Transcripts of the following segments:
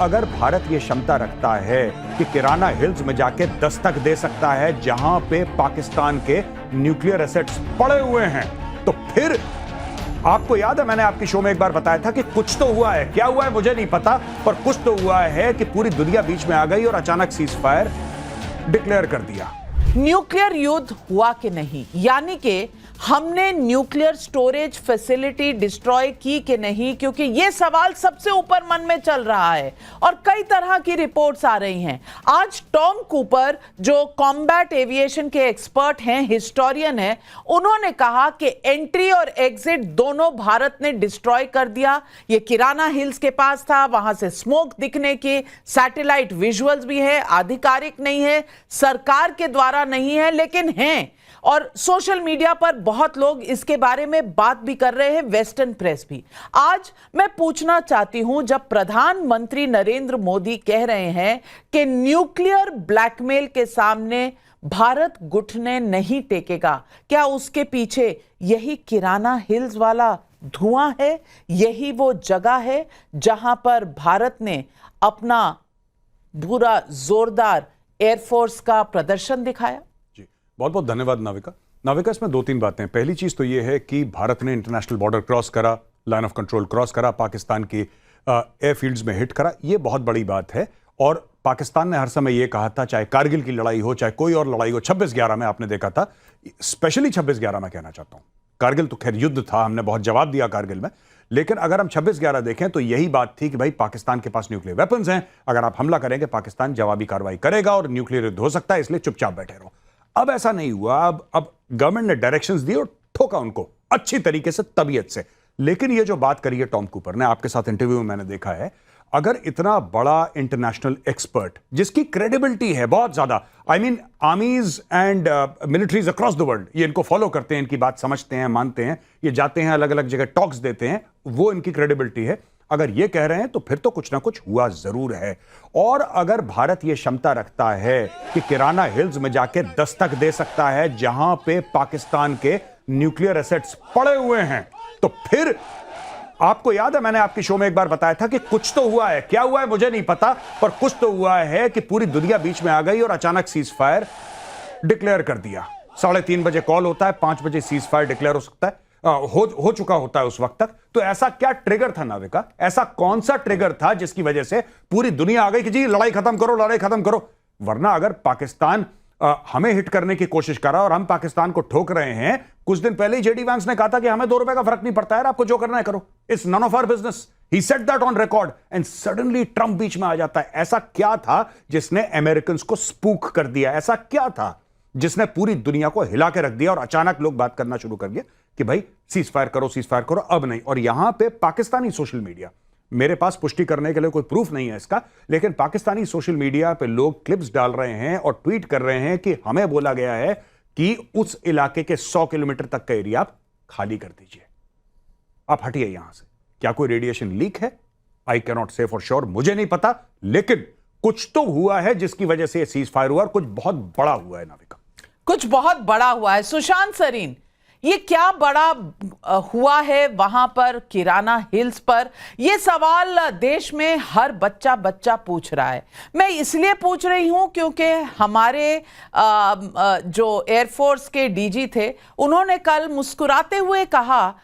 अगर भारत ये क्षमता रखता है कि किराना हिल्स में जाके दस्तक दे सकता है जहां पे पाकिस्तान के न्यूक्लियर एसेट्स पड़े हुए हैं, तो फिर आपको याद है मैंने आपकी शो में एक बार बताया था कि कुछ तो हुआ है। क्या हुआ है मुझे नहीं पता, पर कुछ तो हुआ है कि पूरी दुनिया बीच में आ गई और अचानक सीज फायर डिक्लेयर कर दिया। न्यूक्लियर युद्ध हुआ कि नहीं, यानी कि हमने न्यूक्लियर स्टोरेज फैसिलिटी डिस्ट्रॉय की कि नहीं, क्योंकि यह सवाल सबसे ऊपर मन में चल रहा है और कई तरह की रिपोर्ट्स आ रही हैं। आज टॉम कूपर जो कॉम्बैट एविएशन के एक्सपर्ट हैं, हिस्टोरियन हैं, उन्होंने कहा कि एंट्री और एग्जिट दोनों भारत ने डिस्ट्रॉय कर दिया। ये किराना हिल्स के पास था, वहां से स्मोक दिखने की सैटेलाइट विजुअल्स भी है, आधिकारिक नहीं है, सरकार के द्वारा नहीं है, लेकिन हैं और सोशल मीडिया पर बहुत लोग इसके बारे में बात भी कर रहे हैं, वेस्टर्न प्रेस भी। आज मैं पूछना चाहती हूं, जब प्रधानमंत्री नरेंद्र मोदी कह रहे हैं कि न्यूक्लियर ब्लैकमेल के सामने भारत घुटने नहीं टेकेगा, क्या उसके पीछे यही किराना हिल्स वाला धुआं है? यही वो जगह है जहां पर भारत ने अपना पूरा जोरदार एयरफोर्स का प्रदर्शन दिखाया? बहुत बहुत धन्यवाद नाविका। नाविका, इसमें दो तीन बातें। पहली चीज तो यह है कि भारत ने इंटरनेशनल बॉर्डर क्रॉस करा, लाइन ऑफ कंट्रोल क्रॉस करा, पाकिस्तान की एयरफील्ड्स में हिट करा, यह बहुत बड़ी बात है। और पाकिस्तान ने हर समय यह कहा था, चाहे कारगिल की लड़ाई हो, चाहे कोई और लड़ाई हो, 26/11 में आपने देखा था, स्पेशली 26/11 में कहना चाहता हूं, कारगिल तो खैर युद्ध था, हमने बहुत जवाब दिया कारगिल में, लेकिन अगर हम 26/11 देखें तो यही बात थी कि भाई पाकिस्तान के पास न्यूक्लियर वेपन्स हैं, अगर आप हमला करेंगे पाकिस्तान जवाबी कार्रवाई करेगा और न्यूक्लियर युद्ध हो सकता है, इसलिए चुपचाप बैठे रहो। अब ऐसा नहीं हुआ। अब गवर्नमेंट ने डायरेक्शंस दिए और ठोका उनको अच्छी तरीके से, तबीयत से। लेकिन ये जो बात करी है टॉम कूपर ने, आपके साथ इंटरव्यू में मैंने देखा है, अगर इतना बड़ा इंटरनेशनल एक्सपर्ट जिसकी क्रेडिबिलिटी है बहुत ज्यादा, I mean आर्मीज and militaries across the world ये इनको फॉलो करते हैं, इनकी बात समझते हैं, मानते हैं, ये जाते हैं अलग अलग जगह टॉक्स देते हैं, वो इनकी क्रेडिबिलिटी है, अगर ये कह रहे हैं तो फिर तो कुछ ना कुछ हुआ जरूर है। और अगर भारत ये क्षमता रखता है कि किराना हिल्स में जाके दस्तक दे सकता है जहां पे पाकिस्तान के न्यूक्लियर एसेट्स पड़े हुए हैं, तो फिर आपको याद है मैंने आपकी शो में एक बार बताया था कि कुछ तो हुआ है। क्या हुआ है मुझे नहीं पता, पर कुछ तो हुआ है कि पूरी दुनिया बीच में आ गई और अचानक सीज फायर डिक्लेयर कर दिया। 3:30 बजे कॉल होता है, 5 बजे सीज फायर डिक्लेयर हो सकता है, हो चुका होता है उस वक्त तक। तो ऐसा क्या ट्रिगर था नाविका, ऐसा कौन सा ट्रिगर था जिसकी वजह से पूरी दुनिया आ गई कि जी लड़ाई खत्म करो, लड़ाई खत्म करो? वरना अगर पाकिस्तान हमें हिट करने की कोशिश कर रहा है और हम पाकिस्तान को ठोक रहे हैं, कुछ दिन पहले ही जेडी वैंस ने कहा था कि हमें 2 रुपए का फर्क नहीं पड़ता है, आपको जो करना है करो, it's none of our business, he said that on record, and suddenly Trump बीच में आ जाता है। ऐसा क्या था जिसने अमेरिकन को स्पूक कर दिया? ऐसा क्या था जिसने पूरी दुनिया को हिला के रख दिया और अचानक लोग बात करना शुरू कर दिया कि भाई सीज फायर करो, अब नहीं? और यहां पे पाकिस्तानी सोशल मीडिया, मेरे पास पुष्टि करने के लिए कोई प्रूफ नहीं है इसका, लेकिन पाकिस्तानी सोशल मीडिया पे लोग क्लिप्स डाल रहे हैं और ट्वीट कर रहे हैं कि हमें बोला गया है कि उस इलाके के 100 किलोमीटर तक का एरिया आप खाली कर दीजिए, आप हटिए यहां से। क्या कोई रेडिएशन लीक है? आई कैन नॉट से फॉर श्योर, मुझे नहीं पता, लेकिन कुछ तो हुआ है जिसकी वजह से सीज फायर हुआ और कुछ बहुत बड़ा हुआ है नाविका, कुछ बहुत बड़ा हुआ है। सुशांत सरीन, ये क्या बड़ा हुआ है वहां पर किराना हिल्स पर? ये सवाल देश में हर बच्चा पूछ रहा है। मैं इसलिए पूछ रही हूं क्योंकि हमारे जो एयरफोर्स के डीजी थे, उन्होंने कल मुस्कुराते हुए कहा,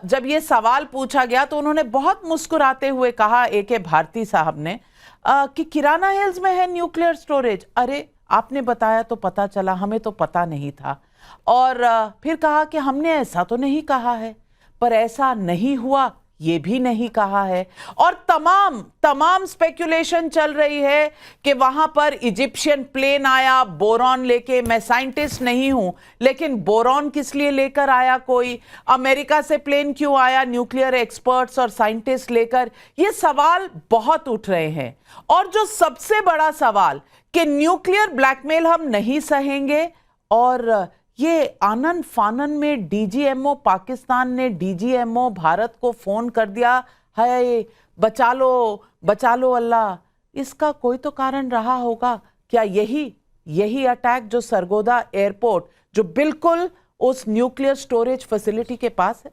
जब ये सवाल पूछा गया तो उन्होंने बहुत मुस्कुराते हुए कहा, AK भारती साहब ने, कि किराना हिल्स में है न्यूक्लियर स्टोरेज। अरे आपने बताया तो पता चला, हमें तो पता नहीं था। और फिर कहा कि हमने ऐसा तो नहीं कहा है, पर ऐसा नहीं हुआ ये भी नहीं कहा है। और तमाम स्पेकुलेशन चल रही है कि वहां पर इजिप्शियन प्लेन आया बोरॉन लेके। मैं साइंटिस्ट नहीं हूं, लेकिन बोरॉन किस लिए लेकर आया कोई? अमेरिका से प्लेन क्यों आया न्यूक्लियर एक्सपर्ट्स और साइंटिस्ट लेकर? ये सवाल बहुत उठ रहे हैं। और जो सबसे बड़ा सवाल कि न्यूक्लियर ब्लैकमेल हम नहीं सहेंगे, और ये आनन फानन में DGMO पाकिस्तान ने DGMO भारत को फोन कर दिया, हाय बचा लो अल्लाह, इसका कोई तो कारण रहा होगा। क्या यही अटैक जो सरगोदा एयरपोर्ट, जो बिल्कुल उस न्यूक्लियर स्टोरेज फैसिलिटी के पास है?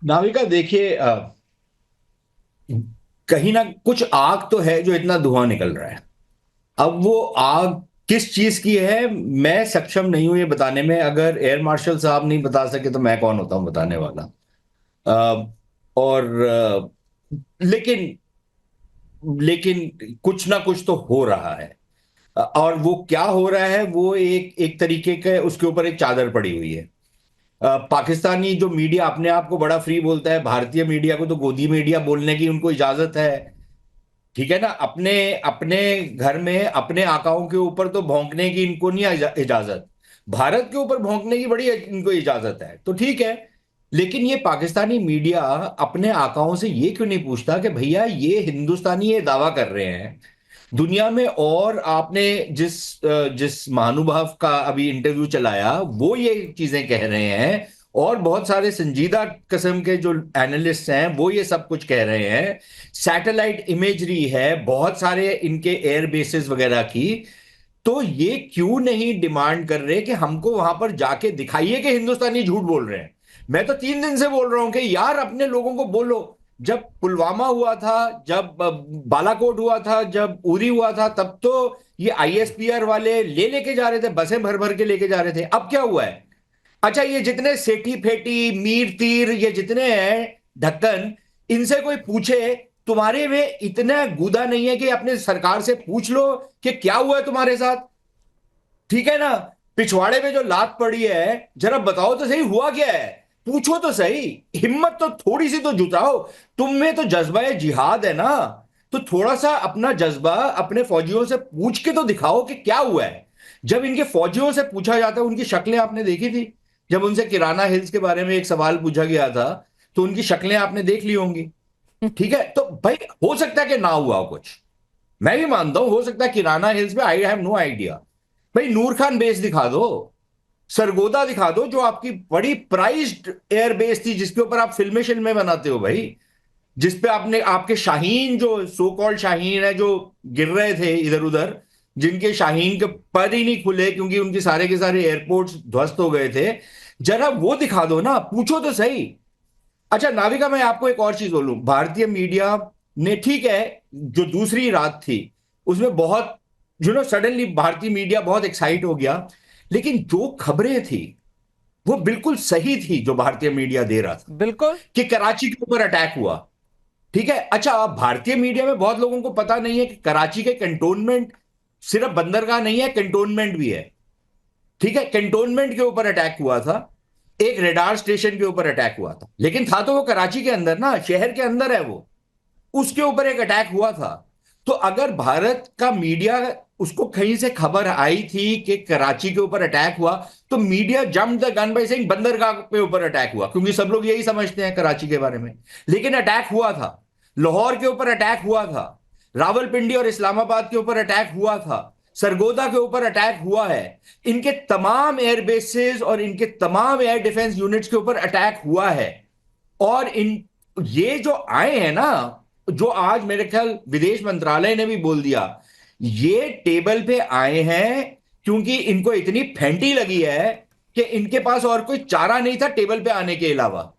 नाविका देखिए, कहीं ना कुछ आग तो है जो इतना धुआं निकल रहा है। अब वो आग किस चीज की है मैं सक्षम नहीं हूं ये बताने में। अगर एयर मार्शल साहब नहीं बता सके तो मैं कौन होता हूं बताने वाला। अ, और लेकिन लेकिन कुछ ना कुछ तो हो रहा है। और वो क्या हो रहा है वो एक एक तरीके का उसके ऊपर एक चादर पड़ी हुई है। पाकिस्तानी जो मीडिया अपने आप को बड़ा फ्री बोलता है, भारतीय मीडिया को तो गोदी मीडिया बोलने की उनको इजाजत है। ठीक है ना, अपने अपने घर में अपने आकाओं के ऊपर तो भौंकने की इनको नहीं इजाजत। भारत के ऊपर भौंकने की बड़ी इनको इजाजत है, तो ठीक है। लेकिन ये पाकिस्तानी मीडिया अपने आकाओं से ये क्यों नहीं पूछता कि भैया ये हिंदुस्तानी ये दावा कर रहे हैं दुनिया में, और आपने जिस जिस महानुभाव का अभी इंटरव्यू चलाया वो ये चीजें कह रहे हैं, और बहुत सारे संजीदा किस्म के जो एनालिस्ट हैं वो ये सब कुछ कह रहे हैं। सैटेलाइट इमेजरी है बहुत सारे इनके एयर बेसिस वगैरह की। तो ये क्यों नहीं डिमांड कर रहे कि हमको वहां पर जाके दिखाइए कि हिंदुस्तानी झूठ बोल रहे हैं। मैं तो 3 दिन से बोल रहा हूं कि यार अपने लोगों को बोलो। जब पुलवामा हुआ था, जब बालाकोट हुआ था, जब उरी हुआ था, तब तो ये आईएसपीआर वाले लेके जा रहे थे, बसें भर भर के लेके जा रहे थे। अब क्या हुआ है? अच्छा, ये जितने सेठी फेटी मीर तीर ये जितने हैं ढक्कन, इनसे कोई पूछे तुम्हारे में इतना गुदा नहीं है कि अपने सरकार से पूछ लो कि क्या हुआ है तुम्हारे साथ। ठीक है ना, पिछवाड़े में जो लात पड़ी है जरा बताओ तो सही हुआ क्या है, पूछो तो सही। हिम्मत तो थोड़ी सी तो जुटाओ। तुम में तो जज्बा जिहाद है ना, तो थोड़ा सा अपना जज्बा अपने फौजियों से पूछ के तो दिखाओ कि क्या हुआ है। जब इनके फौजियों से पूछा जाता है, उनकी शक्लें आपने देखी थी। जब उनसे किराना हिल्स के बारे में एक सवाल पूछा गया था तो उनकी शक्लें आपने देख ली होंगी। ठीक है, तो भाई हो सकता है कि ना हुआ हो कुछ, मैं भी मानता हूं हो सकता है किराना हिल्स में, आई हैव नो आइडिया। भाई नूर खान बेस दिखा दो, सरगोदा दिखा दो, जो आपकी बड़ी प्राइज्ड एयर बेस थी जिसके ऊपर आप फिल्में बनाते हो भाई, जिसपे आपने आपके शाहीन जो सो कॉल्ड शाहीन है जो गिर रहे थे इधर उधर, जिनके शाहीन के पर ही नहीं खुले क्योंकि उनके सारे के सारे एयरपोर्ट्स ध्वस्त हो गए थे, जरा वो दिखा दो ना, पूछो तो सही। अच्छा नाविका, मैं आपको एक और चीज बोलूं, भारतीय मीडिया ने ठीक है जो दूसरी रात थी उसमें बहुत सडनली भारतीय मीडिया बहुत एक्साइट हो गया, लेकिन जो खबरें थी वो बिल्कुल सही थी जो भारतीय मीडिया दे रहा था बिल्कुल। कि कराची के ऊपर अटैक हुआ। ठीक है, अच्छा अब भारतीय मीडिया में बहुत लोगों को पता नहीं है कि कराची के कंटोनमेंट सिर्फ बंदरगाह नहीं है, कंटोनमेंट भी है। ठीक है, कंटोनमेंट के ऊपर अटैक हुआ था, एक रेडार स्टेशन के ऊपर अटैक हुआ था, लेकिन था तो वो कराची के अंदर ना, शहर के अंदर है वो, उसके ऊपर एक अटैक हुआ था। तो अगर भारत का मीडिया उसको कहीं से खबर आई थी कि कराची के ऊपर अटैक हुआ, तो media jump the gun by saying बंदरगाह के ऊपर अटैक हुआ, क्योंकि सब लोग यही समझते हैं कराची के बारे में। लेकिन अटैक हुआ था, लाहौर के ऊपर अटैक हुआ था, रावलपिंडी और इस्लामाबाद के ऊपर अटैक हुआ था, सरगोदा के ऊपर अटैक हुआ है, इनके तमाम एयर बेसेस और इनके तमाम एयर डिफेंस यूनिट्स के ऊपर अटैक हुआ है। और इन ये जो आए हैं ना, जो आज मेरे ख्याल विदेश मंत्रालय ने भी बोल दिया, ये टेबल पे आए हैं क्योंकि इनको इतनी फेंटी लगी है कि इनके पास और कोई चारा नहीं था टेबल पे आने के अलावा।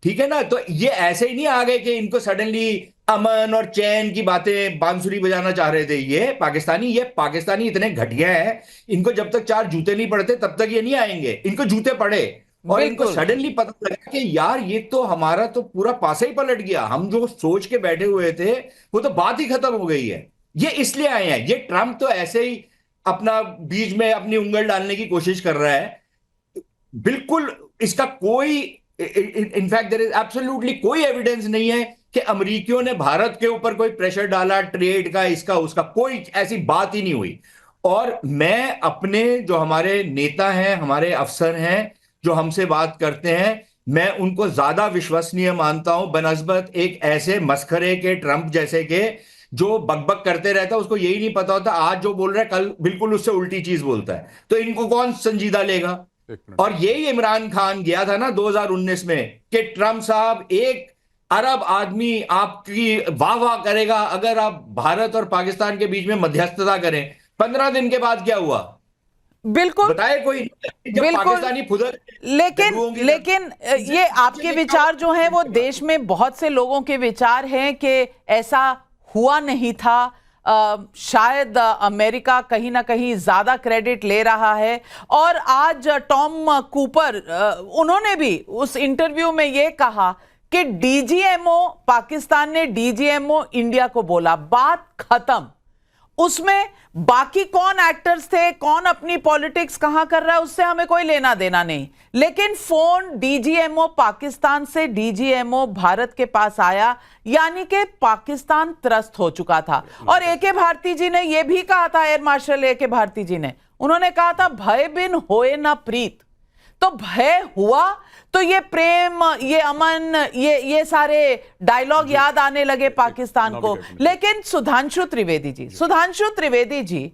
ठीक है ना, तो ये ऐसे ही नहीं आ गए कि इनको सडनली अमन और चैन की बातें बांसुरी बजाना चाह रहे थे। ये पाकिस्तानी इतने घटिया है, इनको जब तक 4 जूते नहीं पड़ते तब तक ये नहीं आएंगे, इनको जूते पड़े और इनको बिल्कुल। सडनली पता लगा कि यार ये तो हमारा तो पूरा पासा ही पलट गया, हम जो सोच के बैठे हुए थे वो तो बात ही खत्म हो गई है। ये इसलिए आए हैं। ये ट्रंप तो ऐसे ही अपना बीच में अपनी उंगल डालने की कोशिश कर रहा है, बिल्कुल इसका कोई इनफैक्ट देयर इज एब्सोल्युटली कोई एविडेंस नहीं है कि अमेरिकियों ने भारत के ऊपर कोई प्रेशर डाला ट्रेड का, इसका उसका, कोई ऐसी बात ही नहीं हुई। और मैं अपने जो हमारे नेता हैं, हमारे अफसर हैं जो हमसे बात करते हैं, मैं उनको ज्यादा विश्वसनीय मानता हूं बनस्बत एक ऐसे मस्खरे के ट्रंप जैसे के जो बकबक करते रहता है, उसको यही नहीं पता होता आज जो बोल रहा है कल बिल्कुल उससे उल्टी चीज बोलता है, तो इनको कौन संजीदा लेगा। और यही इमरान खान गया था ना 2019 में कि ट्रंप साहब 1 अरब आदमी आपकी वाह वाह करेगा अगर आप भारत और पाकिस्तान के बीच में मध्यस्थता करें। 15 दिन के बाद क्या हुआ? बिल्कुल बताए कोई, जब बिल्कुल। पाकिस्तानी फुदर लेकिन ये आपके विचार जो हैं वो देश में बहुत से लोगों के विचार हैं कि ऐसा हुआ नहीं था। शायद अमेरिका कहीं ना कहीं ज्यादा क्रेडिट ले रहा है। और आज टॉम कूपर उन्होंने भी उस इंटरव्यू में ये कहा कि डीजीएमओ, पाकिस्तान ने डीजीएमओ इंडिया को बोला, बात खत्म। उसमें बाकी कौन एक्टर्स थे, कौन अपनी पॉलिटिक्स कहां कर रहा है, उससे हमें कोई लेना देना नहीं। लेकिन फोन डीजीएमओ पाकिस्तान से डीजीएमओ भारत के पास आया, यानी कि पाकिस्तान त्रस्त हो चुका था। और एके भारती जी ने यह भी कहा था, एयर मार्शल एके भारती जी ने, उन्होंने कहा था भय बिन होए ना प्रीत। तो भय हुआ तो ये प्रेम, ये अमन, ये सारे डायलॉग याद आने लगे पाकिस्तान को। लेकिन सुधांशु त्रिवेदी जी,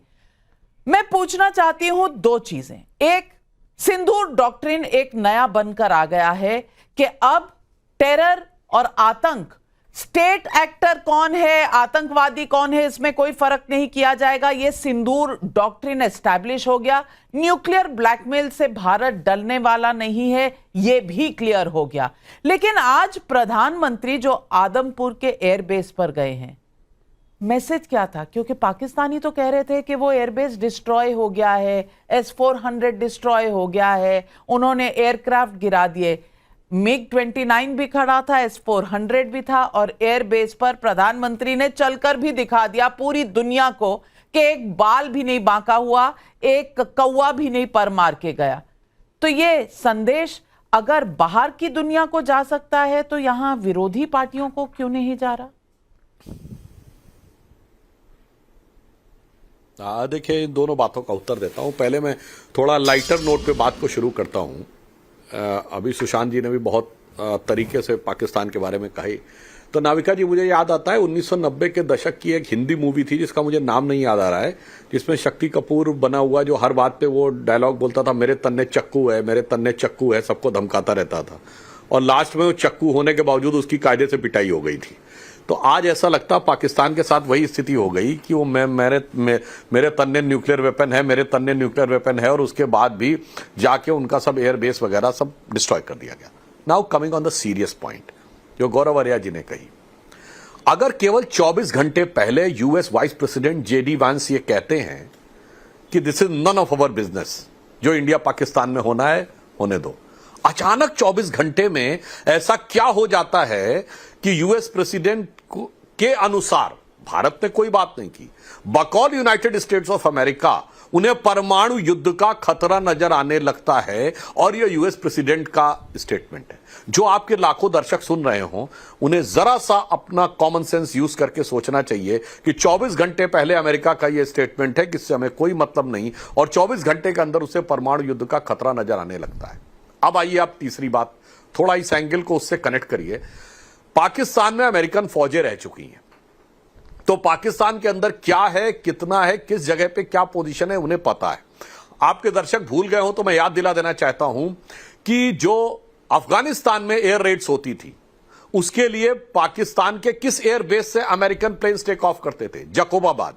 मैं पूछना चाहती हूं दो चीजें। एक, सिंदूर डॉक्ट्रिन एक नया बनकर आ गया है कि अब टेरर और आतंक, स्टेट एक्टर कौन है, आतंकवादी कौन है, इसमें कोई फर्क नहीं किया जाएगा। यह सिंदूर डॉक्ट्रिन एस्टैब्लिश हो गया। न्यूक्लियर ब्लैकमेल से भारत डरने वाला नहीं है, यह भी क्लियर हो गया। लेकिन आज प्रधानमंत्री जो आदमपुर के एयरबेस पर गए हैं, मैसेज क्या था? क्योंकि पाकिस्तानी तो कह रहे थे कि वो एयरबेस डिस्ट्रॉय हो गया है, S-400 डिस्ट्रॉय हो गया है, उन्होंने एयरक्राफ्ट गिरा दिए। MiG-29 भी खड़ा था, S-400 भी था, और एयरबेस पर प्रधानमंत्री ने चलकर भी दिखा दिया पूरी दुनिया को कि एक बाल भी नहीं बांका हुआ, एक कौवा भी नहीं पर मार के गया। तो ये संदेश अगर बाहर की दुनिया को जा सकता है तो यहां विरोधी पार्टियों को क्यों नहीं जा रहा? देखिए, इन दोनों बातों का उत्तर देता हूं। पहले मैं थोड़ा लाइटर नोट पे बात को शुरू करता हूं। अभी सुशांत जी ने भी बहुत तरीके से पाकिस्तान के बारे में कही। तो नाविका जी, मुझे याद आता है 1990 के दशक की एक हिंदी मूवी थी जिसका मुझे नाम नहीं याद आ रहा है, जिसमें शक्ति कपूर बना हुआ जो हर बात पे वो डायलॉग बोलता था, मेरे तन्ने चक्कू है, मेरे तन्ने चक्कू है, सबको धमकाता रहता था। और लास्ट में वो चक्कू होने के बावजूद उसकी कायदे से पिटाई हो गई थी। तो आज ऐसा लगता पाकिस्तान के साथ वही स्थिति हो गई कि वो मेरे तन्ने न्यूक्लियर वेपन है, मेरे तन्ने न्यूक्लियर वेपन है, और उसके बाद भी जाके उनका सब एयरबेस वगैरह सब डिस्ट्रॉय कर दिया गया। Now coming on the serious point जो गौरव आर्या जी ने कही, अगर केवल 24 घंटे पहले यूएस वाइस प्रेसिडेंट जेडी वांस ये कहते हैं कि this is none of our business, जो इंडिया पाकिस्तान में होना है होने दो, अचानक 24 घंटे में ऐसा क्या हो जाता है कि यूएस प्रेसिडेंट के अनुसार भारत ने कोई बात नहीं की, बकौल यूनाइटेड स्टेट्स ऑफ अमेरिका उन्हें परमाणु युद्ध का खतरा नजर आने लगता है। और यह यूएस प्रेसिडेंट का स्टेटमेंट है। जो आपके लाखों दर्शक सुन रहे हो, उन्हें जरा सा अपना कॉमन सेंस यूज करके सोचना चाहिए कि 24 घंटे पहले अमेरिका का यह स्टेटमेंट है कि इससे हमें कोई मतलब नहीं, और 24 घंटे के अंदर उसे परमाणु युद्ध का खतरा नजर आने लगता है। अब आइए आप तीसरी बात, थोड़ा इस एंगल को उससे कनेक्ट करिए। पाकिस्तान में अमेरिकन फौजें रह चुकी हैं, तो पाकिस्तान के अंदर क्या है, कितना है, किस जगह पे क्या पोजीशन है, उन्हें पता है। आपके दर्शक भूल गए हो तो मैं याद दिला देना चाहता हूं कि जो अफगानिस्तान में एयर रेड्स होती थी, उसके लिए पाकिस्तान के किस एयर बेस से अमेरिकन प्लेन्स टेक ऑफ करते थे? जकोबाबाद।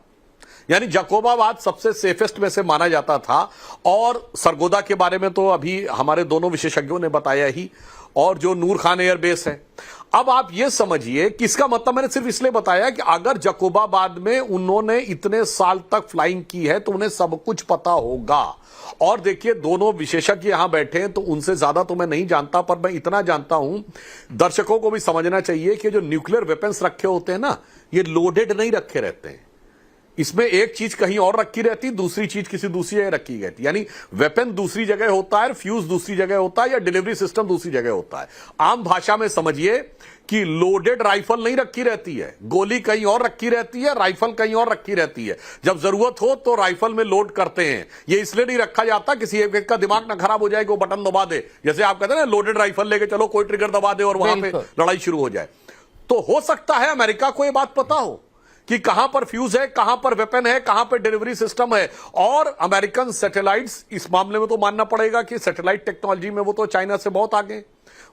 यानी जकोबाबाद सबसे सेफेस्ट में से माना जाता था। और सरगोदा के बारे में तो अभी हमारे दोनों विशेषज्ञों ने बताया ही, और जो नूर खान एयर बेस है। अब आप यह समझिए कि इसका मतलब मैंने सिर्फ इसलिए बताया कि अगर जकोबाबाद में उन्होंने इतने साल तक फ्लाइंग की है तो उन्हें सब कुछ पता होगा। और देखिए, दोनों विशेषज्ञ यहां बैठे हैं तो उनसे ज्यादा तो मैं नहीं जानता, पर मैं इतना जानता हूं, दर्शकों को भी समझना चाहिए कि जो न्यूक्लियर वेपन्स रखे होते हैं ना, ये लोडेड नहीं रखे रहते हैं। इसमें एक चीज कहीं और रखी रहती, दूसरी चीज किसी दूसरी जगह रखी गई थी। यानी वेपन दूसरी जगह होता है, फ्यूज दूसरी जगह होता है, या डिलीवरी सिस्टम दूसरी जगह होता है। आम भाषा में समझिए कि लोडेड राइफल नहीं रखी रहती है, गोली कहीं और रखी रहती है, राइफल कहीं और रखी रहती है। जब जरूरत हो तो राइफल में लोड करते हैं। ये इसलिए नहीं रखा जाता किसी एक का दिमाग ना खराब हो जाए कि वो बटन दबा दे, जैसे आप कहते हैं ना, लोडेड राइफल लेके चलो, कोई ट्रिगर दबा दे और वहां पे लड़ाई शुरू हो जाए। तो हो सकता है अमेरिका को यह बात पता हो कि कहां पर फ्यूज है, कहां पर वेपन है, कहां पर डिलीवरी सिस्टम है। और अमेरिकन सैटेलाइट्स, इस मामले में तो मानना पड़ेगा कि सैटेलाइट टेक्नोलॉजी में वो तो चाइना से बहुत आगे।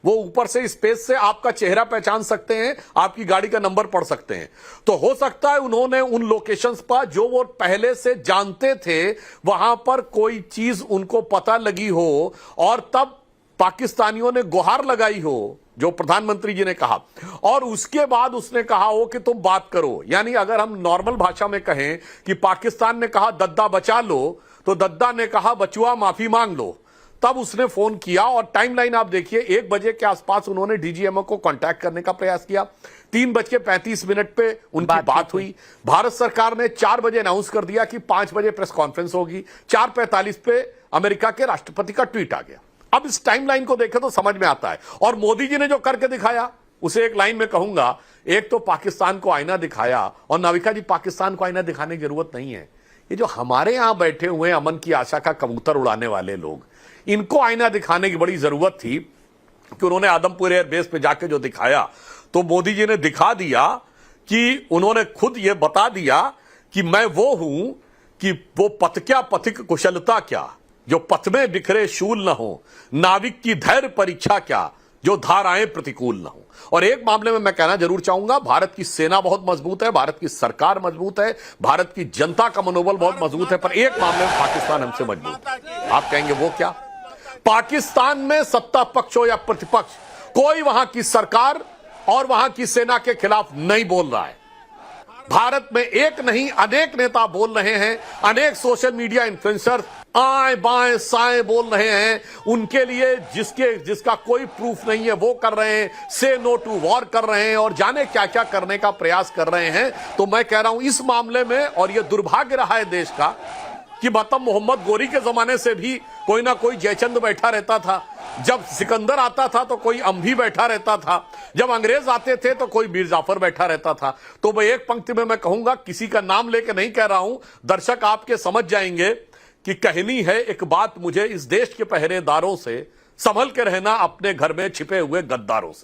वो ऊपर से स्पेस से आपका चेहरा पहचान सकते हैं, आपकी गाड़ी का नंबर पढ़ सकते हैं। तो हो सकता है उन्होंने उन लोकेशंस पर जो वो पहले से जानते थे वहां पर कोई चीज उनको पता लगी हो और तब पाकिस्तानियों ने गुहार लगाई हो, जो प्रधानमंत्री जी ने कहा, और उसके बाद उसने कहा हो कि तुम बात करो। यानी अगर हम नॉर्मल भाषा में कहें कि पाकिस्तान ने कहा दद्दा बचा लो, तो दद्दा ने कहा बचुआ माफी मांग लो। तब उसने फोन किया और टाइमलाइन आप देखिए, 1 बजे के आसपास उन्होंने डीजीएमओ को कांटेक्ट करने का प्रयास किया। 3:35 पे उनकी बात हुई। भारत सरकार ने 4 बजे अनाउंस कर दिया कि 5 बजे प्रेस कॉन्फ्रेंस होगी। 4:45 पे अमेरिका के राष्ट्रपति का ट्वीट आ गया। अब इस टाइमलाइन को देखें तो समझ में आता है। और मोदी जी ने जो करके दिखाया उसे एक लाइन में कहूंगा, एक तो पाकिस्तान को आईना दिखाया, और नाविका जी पाकिस्तान को आईना दिखाने की जरूरत नहीं है। ये जो हमारे यहां बैठे हुए अमन की आशा का कबूतर उड़ाने वाले लोग, इनको आईना दिखाने की बड़ी जरूरत थी कि उन्होंने आदमपुर एयरबेस पे जाके जो दिखाया, तो मोदी जी ने दिखा दिया कि उन्होंने खुद ये बता दिया कि मैं वो हूं कि वो पथ क्या पथिक कुशलता क्या, जो पथ में बिखरे शूल न हो, नाविक की धैर्य परीक्षा क्या, जो धाराएं प्रतिकूल न हो। और एक मामले में मैं कहना जरूर चाहूंगा, भारत की सेना बहुत मजबूत है, भारत की सरकार मजबूत है, भारत की जनता का मनोबल बहुत मजबूत है, पर एक मामले में पाकिस्तान हमसे मजबूत है। आप कहेंगे वो क्या? पाकिस्तान में सत्ता पक्ष हो या प्रतिपक्ष, कोई वहां की सरकार और वहां की सेना के खिलाफ नहीं बोल रहा है। भारत में एक नहीं अनेक नेता बोल रहे हैं, अनेक सोशल मीडिया इन्फ्लुएंसर आए बाएं साएं बोल रहे हैं, उनके लिए जिसका कोई प्रूफ नहीं है वो कर रहे हैं, से नो टू वॉर कर रहे हैं और जाने क्या क्या करने का प्रयास कर रहे हैं। तो मैं कह रहा हूं इस मामले में, और यह दुर्भाग्य रहा है देश का कि मतलब मोहम्मद गोरी के जमाने से भी कोई ना कोई जयचंद बैठा रहता था, जब सिकंदर आता था तो कोई अंभी बैठा रहता था, जब अंग्रेज आते थे तो कोई मीर जाफर बैठा रहता था। तो मैं एक पंक्ति में मैं कहूंगा, किसी का नाम लेके नहीं कह रहा हूं, दर्शक आपके समझ जाएंगे कि कहनी है एक बात मुझे इस देश के पहरेदारों से, संभल के रहना अपने घर में छिपे हुए गद्दारों से।